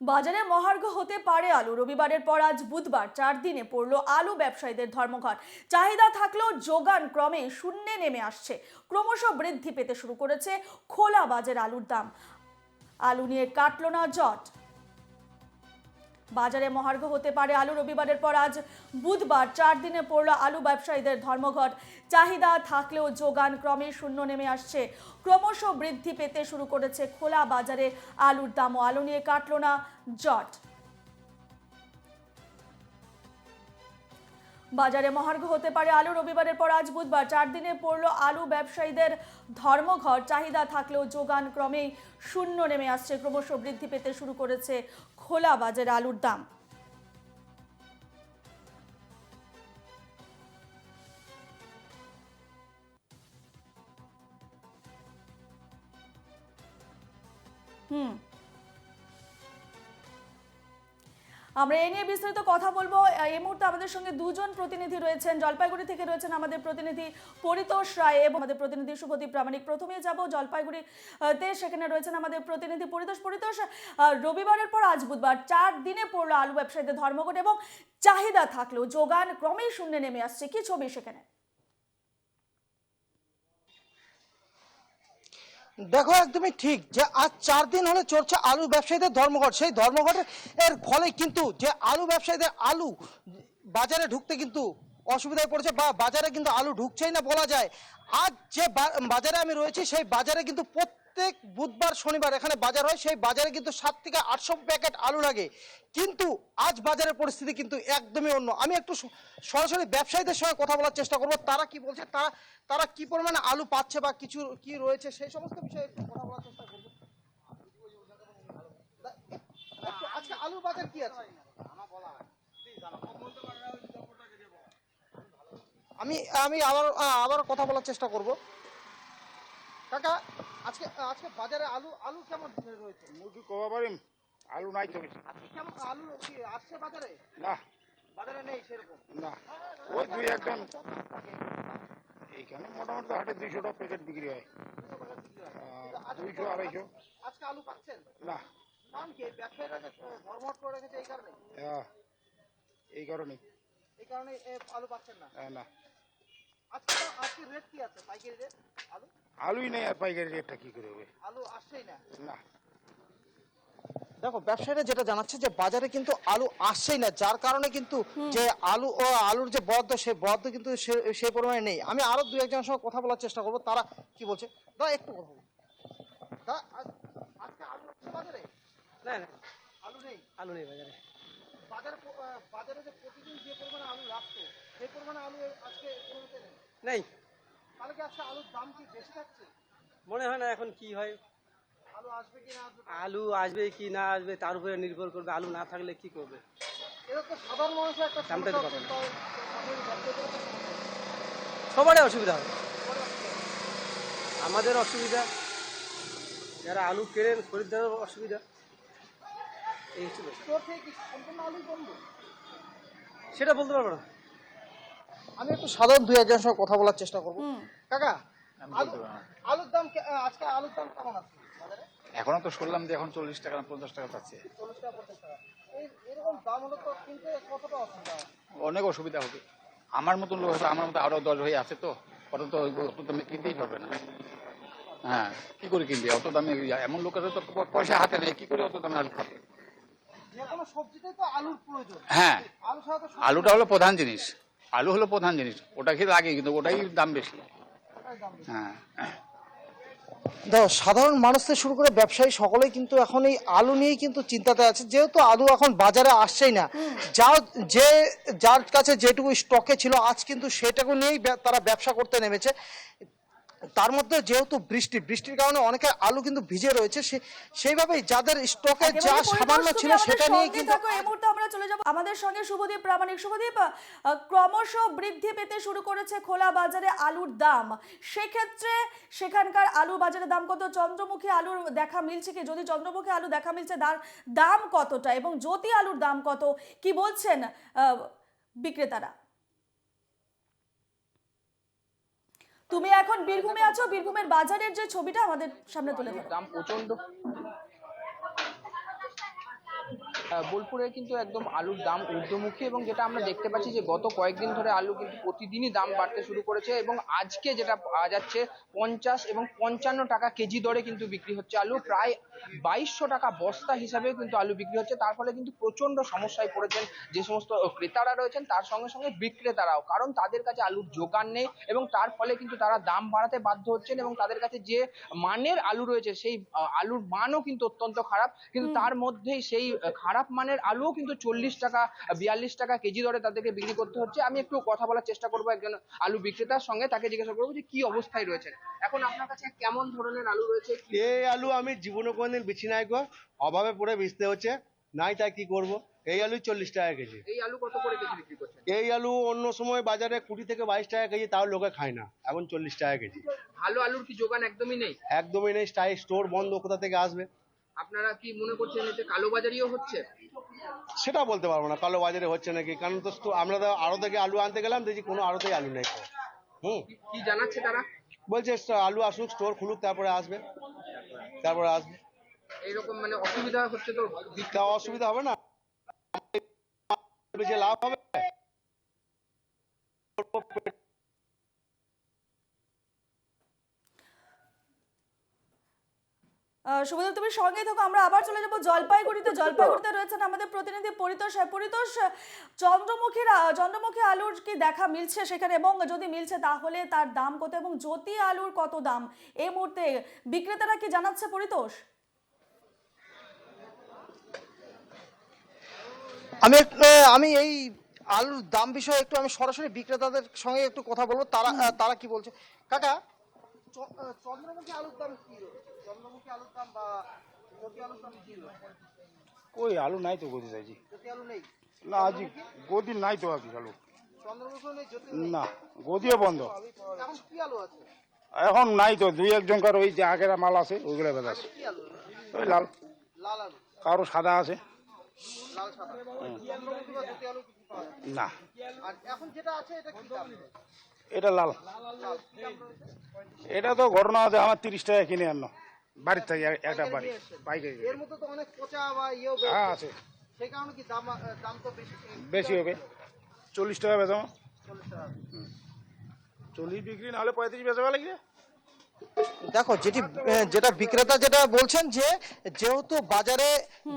বাজারে মহার্ঘ হতে পারে আলু। রবিবারের পর আজ বুধবার 4 দিনে পড়লো আলু ব্যবসায়ীদের ধর্মঘট। চাহিদা থাকলেও যোগান ক্রমে শূন্যে নেমে আসছে। ক্রমশ বৃদ্ধি পেতে শুরু করেছে খোলা বাজারে আলুর দাম। আলু নিয়ে কাটল না জট। বাজারে মহার্ঘ হতে পারে আলু। রবিবারের পর আজ বুধবার 4 দিনে পড়লো আলু ব্যবসায়ীদের ধর্মঘট। চাহিদা থাকলেও যোগান ক্রমে শূন্য নেমে আসছে। ক্রমশ বৃদ্ধি পেতে শুরু করেছে খোলা বাজারে আলুর দাম। আলু নিয়ে কাটল না জট। বাজারে মহার্ঘ হতে পারে আলু। রবিবারের পর আজ বুধবার 4 দিনে পড়লো আলু ব্যবসায়ীদের ধর্মঘট। চাহিদা থাকলেও যোগান ক্রমেই শূন্য নেমে আসছে। ক্রমশ বৃদ্ধি পেতে শুরু করেছে খোলা বাজারে আলুর দাম। আমরা এ নিয়ে বিস্তারিত কথা বলবো। এই মুহূর্তে আমাদের সঙ্গে দুজন প্রতিনিধি রয়েছেন। জলপাইগুড়ি থেকে রয়েছেন আমাদের প্রতিনিধি পরিতোষ রায় এবং আমাদের প্রতিনিধি শুভদীপ প্রামাণিক। প্রথমে যাব জলপাইগুড়িতে, সেখানে রয়েছেন আমাদের প্রতিনিধি পরিতোষ। রবিবারের পর আজ বুধবার 4 দিনে পড়লো আলু ব্যবসায়ীদের ধর্মঘট এবং চাহিদা থাকলেও যোগান ক্রমেই শূন্যে নেমে আসছে। কি ছবি সেখানে? দেখো, একদমই ঠিক যে আজ 4 দিন হলে চলছে আলু ব্যবসায়ীদের ধর্মঘট। সেই ধর্মঘটের ফলে কিন্তু যে আলু ব্যবসায়ীদের আলু বাজারে ঢুকতে কিন্তু অসুবিধায় পড়েছে, বা বাজারে কিন্তু আলু ঢুকছেই না বলা যায়। আজ যে বাজারে আমি রয়েছি, সেই বাজারে কিন্তু প্রত্যেক বুধবার শনিবার এখানে বাজার হয়। সেই বাজারে কিন্তু 7 থেকে 800 প্যাকেট আলু লাগে, কিন্তু আজ বাজারের পরিস্থিতি কিন্তু একদমই অন্য। আমি একটু সরাসরি ব্যবসায়ীদের সঙ্গে কথা বলার চেষ্টা করবো, তারা কি বলছে, তারা কি পরিমাণে আলু পাচ্ছে বা কিছু কি রয়েছে সেই সমস্ত বিষয়ে একটু কথা বলার চেষ্টা করবো। আজকে আলুর বাজার কি আছে? আমি আমি আবার কথা বলার চেষ্টা করব। কাকা, আজকে আজকে বাজারে আলু আলু কেমন রয়েছে? মুরগি কবা পারিম, আলু নাই তো বেশি। কেমন আলু কি আসছে বাজারে? না বাজারে নেই সেরকম। না, ওই দুই একটা এইখানে মোটামুটি হাটে 200 টাকা প্যাকেট বিক্রি হয়, 200 250। আজকে আলু পাচ্ছেন না, কারণ কি ব্যবসায়ীরা ধর্মঘট করে রেখেছে এই কারণে? এই কারণে এই কারণে আলু পাচ্ছেন না। না, আজকে আজকে রেট কি আছে পাইকারি রেট? আলু আলুই নেই, আর পাইকারি রেটটা কি করে হবে? আলু আসছেই না। না, দেখো, ব্যবসায়ীরা যেটা জানাচ্ছে যে বাজারে কিন্তু আলু আসছেই না, যার কারণে কিন্তু যে আলুর যে বরাদ্দ, সেই বরাদ্দ কিন্তু সেই পরিমাণে নেই। আমি আরো দু একজনের সঙ্গে কথা বলার চেষ্টা করবো, তারা কি বলছে। দাদা, একটু কথা বলুন। দাদা, আজকে আলু হচ্ছে বাজারে? না না, আলু নেই। আলু নেই বাজারে। বাজারে যে প্রতিদিন যে পরিমাণে আলু রাখতো, সেই পরিমাণে আলু আজকে কোনোতে নেই। নেই, তাহলে কি আজকে আলুর দাম কি বেশি থাকছে? মনে হয় না। এখন কি হয়, আলু আসবে কি না আসবে? আলু আসবে কি না আসবে তার উপরে নির্ভর করবে। আলু না থাকলে কি করবে? এটা তো সাধারণ মানুষের একটা দামটাই তো সমস্যা। পাবে না। সবারই অসুবিধা হবে, আমাদের অসুবিধা, যারা আলু কেনেন খরিদ্দারের অসুবিধা। এই হচ্ছে ব্যাপার। স্টোর থেকে কি সম্পূর্ণ আলুই বন্ধ? সেটা বলতে পারবো না। আমি একটু সাধারণ দুই একজনের সঙ্গে কথা বলার চেষ্টা করবো। কাকা, আলুর দাম আজকে আলুর দাম কেমন আছে বাজারে? এখনো তো শুনলাম যে এখন 40 টাকা 50 টাকা পাচ্ছে। 40 টাকা 50 টাকা। এরকম দাম হলে তো কিনতে কতটা অসুবিধা হয়? অনেক অসুবিধা হবে। আমার মতন লোক আছে, আমার মতো আরো 10 হয়ে আছে, তো ওটা তো অত দামে কিনতেই পারবে না। হ্যাঁ, কি করে কিনবে অত দামে? এমন লোক আছে তো পয়সা হাতে নেই, কি করে অত দামে আলু খাবে? যে কোনো সবজিতেই তো আলুর প্রয়োজন। হ্যাঁ, আলু ছাড়া তো আলুটা হলো প্রধান জিনিস। আলু হলো প্রধান জিনিস, ওটা খেয়ে লাগে, কিন্তু ওটাই দাম বেশি। হ্যাঁ, দেখো, সাধারণ মানুষ থেকে শুরু করে ব্যবসায়ী সকলেই কিন্তু এখন এই আলু নিয়েই কিন্তু চিন্তাতে আছে, যেহেতু আলু এখন বাজারে আসছেই না। যার কাছে যেটুকু স্টকে ছিল, আজ কিন্তু সেটুকু নিয়েই তারা ব্যবসা করতে নেমেছে। তার মধ্যে যেহেতু বৃষ্টির কারণে অনেকের আলু কিন্তু ভিজে রয়েছে, সেইভাবেই যাদের স্টকে যা সামান্য ছিল সেটা নিয়ে কিন্তু। এই মুহূর্তে আমরা চলে যাব আমাদের সঙ্গে শুভদীপ প্রামাণিক। শুভদীপ, ক্রমশ বৃদ্ধি পেতে শুরু করেছে খোলা বাজারে আলুর দাম। সেক্ষেত্রে সেখানকার আলু বাজারে দাম কত? চন্দ্রমুখী আলুর দেখা মিলছে কি? যদি চন্দ্রমুখী আলু দেখা মিলছে, দাম কতটা এবং জ্যোতি আলুর দাম কত, কি বলছেন বিক্রেতারা? তুমি এখন বীরভূমে আছো, বীরভূমের বাজারের যে ছবিটা আমাদের সামনে তুলে ধরো। দাম প্রচন্ড। বোলপুরে কিন্তু একদম আলুর দাম ঊর্ধ্বমুখী, এবং যেটা আমরা দেখতে পাচ্ছি যে গত কয়েকদিন ধরে আলু কিন্তু প্রতিদিনই দাম বাড়তে শুরু করেছে, এবং আজকে যেটা পাওয়া যাচ্ছে 50 এবং 55 টাকা কেজি দরে কিন্তু বিক্রি হচ্ছে আলু। প্রায় 2200 টাকা বস্তা হিসাবে কিন্তু আলু বিক্রি হচ্ছে। তার ফলে কিন্তু প্রচন্ড সমস্যায় পড়েছেন যে সমস্ত ক্রেতারা রয়েছেন, তার সঙ্গে সঙ্গে বিক্রেতারাও, কারণ তাদের কাছে আলুর জোগান নেই, এবং তার ফলে কিন্তু তারা দাম বাড়াতে বাধ্য হচ্ছেন, এবং তাদের কাছে যে মানের আলু রয়েছে সেই আলুর মানও কিন্তু অত্যন্ত খারাপ। কিন্তু তার মধ্যেই সেই খারাপ মানের আলুও কিন্তু 40 টাকা 42 টাকা কেজি দরে তাদেরকে বিক্রি করতে হচ্ছে। আমি একটু কথা বলার চেষ্টা করবো একজন আলু বিক্রেতার সঙ্গে, তাকে জিজ্ঞাসা করবো যে কি অবস্থায় রয়েছেন এখন, আপনার কাছে কেমন ধরনের আলু রয়েছে। এই আলু আমি জীবনে কোনোদিন বিছি নাই গো, অভাবে পড়ে বেচতে হচ্ছে, নাই তাই কি করব। এই আলু 40 টাকা কেজি। এই আলু কত করে কেজি বিক্রি করছেন? এই আলু অন্য সময় বাজারে 20 থেকে 22 টাকা কেজি, তাও লোকে খায় না, এখন 40 টাকা কেজি। ভালো আলুর কি জোগান একদমই নেই? একদমই নেই, স্টোর বন্ধ, কোথা থেকে আসবে? আপনারা কি মনে করছেন এতে কালোবাজারিও হচ্ছে? সেটা বলতে পারবো না কালো বাজারে হচ্ছে নাকি, কারণ তো আমরা তো আড়ত থেকে আলু আনতে গেলাম, দেখি কোনো আড়তেই আলু নেই। কি জানাচ্ছে তারা? বলছে আলু আসুক, স্টোর খুলুক, তারপরে আসবে। এইরকম মানে অসুবিধা হচ্ছে তো? তা অসুবিধা হবে না, বেশি লাভ হবে। শুভদীপ, তুমি সঙ্গেই থাকো, আমরা আবার চলে যাবো জলপাইগুড়িতে। জলপাইগুড়িতে রয়েছেন আমাদের প্রতিনিধি পরিতোষ। পরিতোষ, চন্দ্রমুখী আলুর কি দেখা মিলছে সেখানে, এবং যদি মিলছে তাহলে তার দাম কত, এবং জ্যোতি আলুর কত দাম এই মুহূর্তে বিক্রেতারা কি জানাচ্ছে পরিতোষ? আমি এই আলুর দাম বিষয়ে একটু আমি সরাসরি বিক্রেতাদের সঙ্গে একটু কথা বলবো, তারা কি বলছে। কাকা, চন্দ্রমুখী আলুর দাম কি রয়েছে? চন্দ্রমুখী আলুর দাম বা জ্যোতি আলুর দাম কি রয়েছে? কই আলু নাই তো গদি চাইছি জ্যোতি আলু নেই? না আজি গদি নাই তো আজ আলু চন্দ্রমুখীও নেই, জ্যোতি না গদিও বন্ধ এখন কি আলু আছে? এখন নাই তো দুই একজনকার ওই যে আগের মাল আছে ওইগুলো বেদাছে কি আলু? ওই লাল লাল আলু, কারো সাদা আছে লাল সাদা। চন্দ্রমুখী বা জ্যোতি আলু কিছু পাওয়া যায় না না। আর এখন যেটা আছে এটা কি দাম? এটা লাল লাল কি দাম রয়েছে? এটা তো ঘটনা আছে আমার 30 টাকা কিনে আনো বাড়ির থেকে একটা বাড়ি পাইকারি এর মধ্যে তো অনেক পচা বা ইয়েও হ্যাঁ বেরোচ্ছে। আছে সেই কারণে কি দাম তো বেশি বেশি হবে 40 টাকা বেচাবো 40 টাকা। 40 বিক্রি না হলে 35 বেচাবা লাগবে। দেখো যেটা বিক্রেতা যেটা বলছেন, যে যেহেতু বাজারে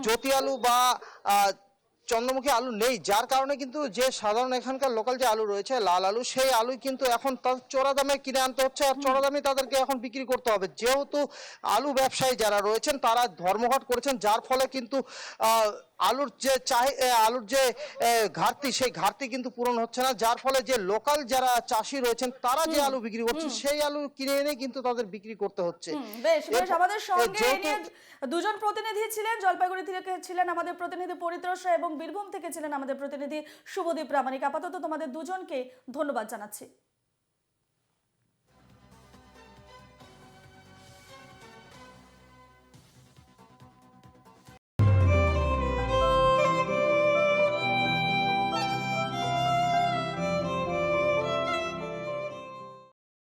জ্যোতি আলু বা চন্দ্রমুখী আলু নেই, যার কারণে কিন্তু যে সাধারণ এখানকার লোকাল যে আলু রয়েছে লাল আলু, সেই আলু কিন্তু এখন তার চড়া দামে কিনে আনতে হচ্ছে, আর চড়া দামে তাদেরকে এখন বিক্রি করতে হবে। যেহেতু আলু ব্যবসায়ী যারা রয়েছেন তারা ধর্মঘট করেছেন, যার ফলে কিন্তু আলুর যে ঘাটতি, সেই ঘাটতি কিন্তু পূরণ হচ্ছে না, যার ফলে যে লোকাল যারা চাষি রয়েছেন তারা যে আলু বিক্রি করছে সেই আলু কিনে এনে কিন্তু তাদের বিক্রি করতে হচ্ছে। বেশ বেশ, আমাদের সঙ্গে এই যেহেতু নিয়ে দুজন প্রতিনিধি ছিলেন। জলপাইগুড়ি থেকে ছিলেন আমাদের প্রতিনিধি পরিতোষ এবং বীরভূম থেকে ছিলেন আমাদের প্রতিনিধি শুভদীপ প্রামাণিক। আপাতত তোমাদের দুজনকে ধন্যবাদ জানাচ্ছি।